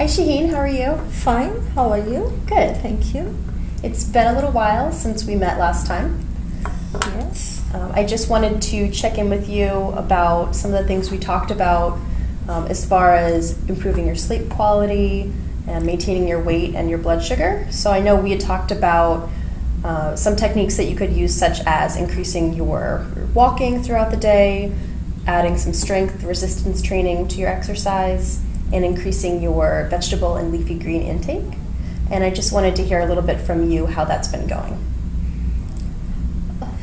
Hi Shaheen, how are you? Fine, how are you? Good. Thank you. It's been a little while since we met last time. Yes. I just wanted to check in with you about some of the things we talked about as far as improving your sleep quality and maintaining your weight and your blood sugar. So I know we had talked about some techniques that you could use, such as increasing your walking throughout the day, adding some strength resistance training to your exercise, and increasing your vegetable and leafy green intake. And I just wanted to hear a little bit from you how that's been going.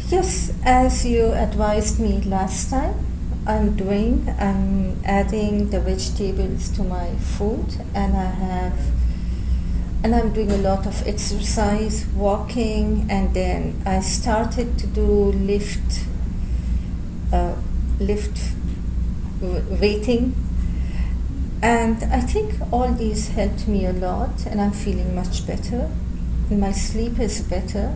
Yes, as you advised me last time, I'm adding the vegetables to my food, and I'm doing a lot of exercise, walking, and then I started to do weighting, and I think all these helped me a lot, and I'm feeling much better, and my sleep is better,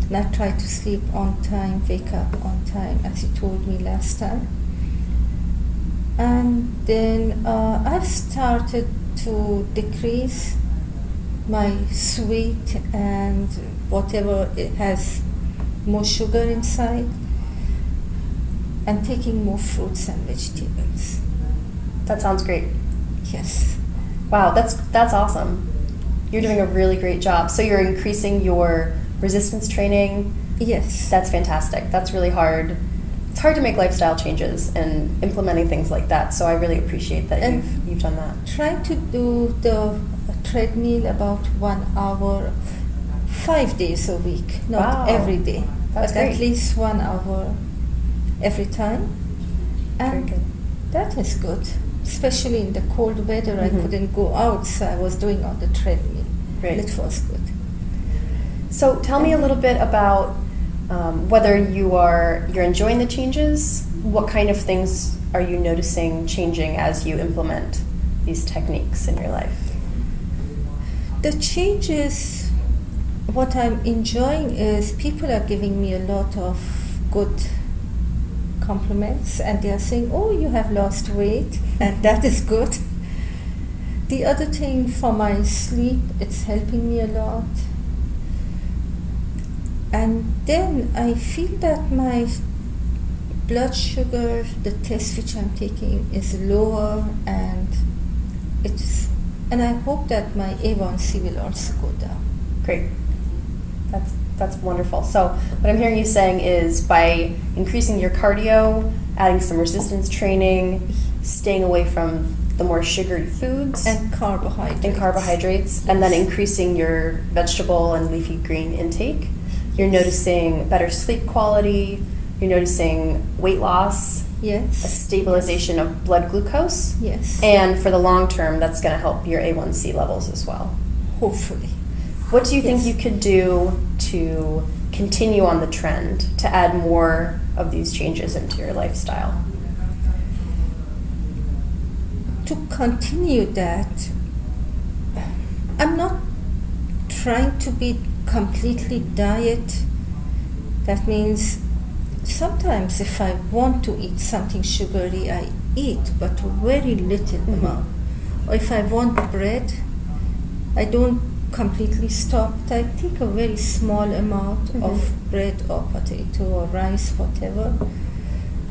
and I try to sleep on time, wake up on time, as you told me last time. And then I've started to decrease my sweet and whatever it has more sugar inside, and taking more fruits and vegetables. That sounds great. Yes. Wow, that's awesome. You're doing a really great job. So you're increasing your resistance training. Yes. That's fantastic. That's really hard. It's hard to make lifestyle changes and implementing things like that. So I really appreciate that you've done that. Try to do the treadmill about 1 hour, 5 days a week, not every day, That's but great. at least 1 hour every time. And Very good. that is good. Especially in the cold weather, I couldn't go out, so I was doing on the treadmill. Great. It was good. So tell me a little bit about whether you're enjoying the changes. What kind of things are you noticing changing as you implement these techniques in your life? The changes, what I'm enjoying is people are giving me a lot of good compliments, and they are saying, oh, you have lost weight, and that is good. The other thing, for my sleep, it's helping me a lot. And then I feel that my blood sugar, the test which I'm taking, is lower, and I hope that my A1C will also go down. Great. That's wonderful. So what I'm hearing you saying is by increasing your cardio, adding some resistance training, staying away from the more sugary foods And carbohydrates. and then increasing your vegetable and leafy green intake, you're noticing better sleep quality, you're noticing weight loss, a Yes. stabilization of blood glucose, Yes. and for the long term, that's going to help your A1C levels as well. Hopefully. What do you think Yes. you could do to continue on the trend, to add more of these changes into your lifestyle? To continue that, I'm not trying to be completely diet. That means sometimes if I want to eat something sugary, I eat, but very little amount. Or if I want bread, I don't completely stop. I take a very small amount of bread or potato or rice, whatever.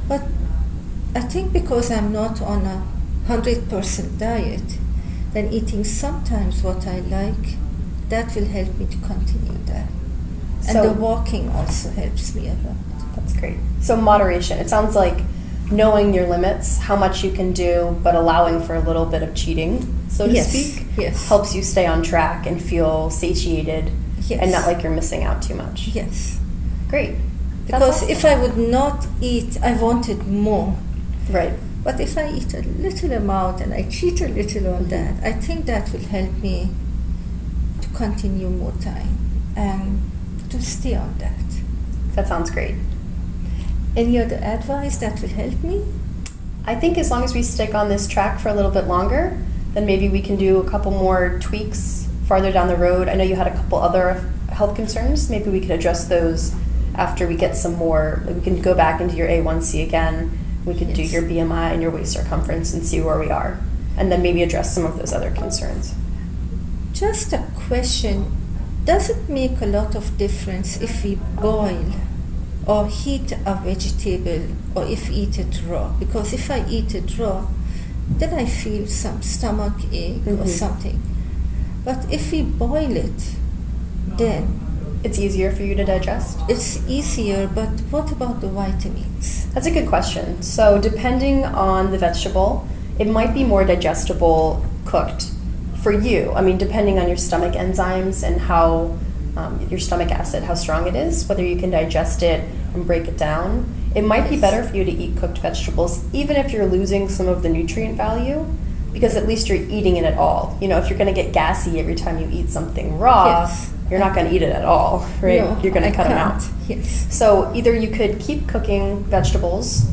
But I think because I'm not on a 100% diet, then eating sometimes what I like, that will help me to continue that. And So- the walking also helps me a lot. That's great. So moderation. It sounds like knowing your limits, how much you can do, but allowing for a little bit of cheating, so to Yes, speak, yes. helps you stay on track and feel satiated Yes. and not like you're missing out too much. Yes. Great. That's Because awesome. if I would not eat, I wanted more. Right. But if I eat a little amount and I cheat a little on that, I think that will help me to continue more time and to stay on that. That sounds great. Any other advice that will help me? I think as long as we stick on this track for a little bit longer, then maybe we can do a couple more tweaks farther down the road. I know you had a couple other health concerns. Maybe we could address those after we get some more. We can go back into your A1C again. We could do Yes. your BMI and your waist circumference and see where we are. and then maybe address some of those other concerns. Just a question. Does it make a lot of difference if we boil or heat a vegetable or if we eat it raw? Because if I eat it raw, then I feel some stomach ache or something. But if we boil it, then It's easier for you to digest? it's easier, but what about the vitamins? That's a good question. So depending on the vegetable, it might be more digestible cooked for you. I mean, depending on your stomach enzymes and how your stomach acid, how strong it is, whether you can digest it and break it down. It might be better for you to eat cooked vegetables, even if you're losing some of the nutrient value, because at least you're eating it at all. You know, if you're going to get gassy every time you eat something raw, you're not going to eat it at all, right? No, you're going to cut them out. Yes. So either you could keep cooking vegetables.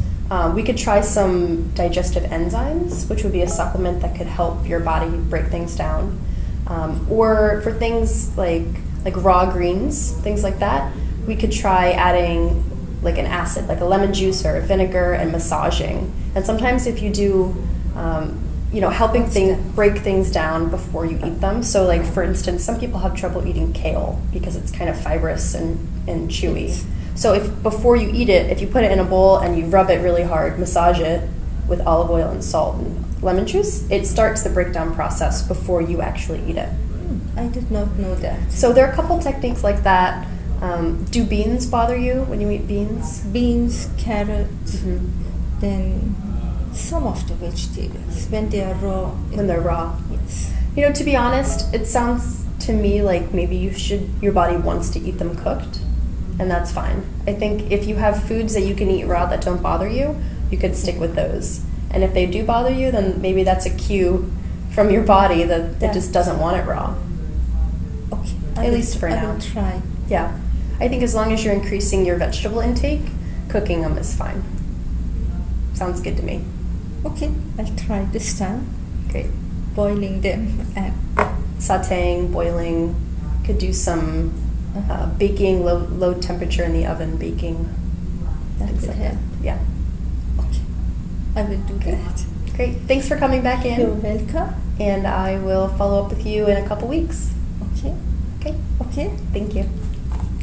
We could try some digestive enzymes, which would be a supplement that could help your body break things down. Or for things like raw greens, things like that, we could try adding like an acid, like a lemon juice or a vinegar, and massaging. And sometimes if you do, helping break things down before you eat them. So like, for instance, some people have trouble eating kale because it's kind of fibrous and chewy. So if before you eat it, if you put it in a bowl and you rub it really hard, massage it with olive oil and salt and lemon juice, it starts the breakdown process before you actually eat it. I did not know that. So there are a couple techniques like that. Do beans bother you when you eat beans? Beans, carrot, then some of the vegetables when they are raw. When they're raw. Yes. You know, to be honest, it sounds to me like maybe your body wants to eat them cooked, and that's fine. I think if you have foods that you can eat raw that don't bother you, you could stick with those. And if they do bother you, then maybe that's a cue from your body that it just doesn't want it raw. Okay. At least for now. I will try. Yeah. I think as long as you're increasing your vegetable intake, cooking them is fine. Sounds good to me. Okay, I'll try this time. Great. Boiling them and Sauteing, boiling. Could do some baking, low temperature in the oven, baking. Things like that. Yeah. Okay, I will do that. Great. Thanks for coming back in. You're welcome. And I will follow up with you in a couple weeks. Okay. Okay. Okay. Thank you.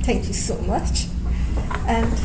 Thank you so much. And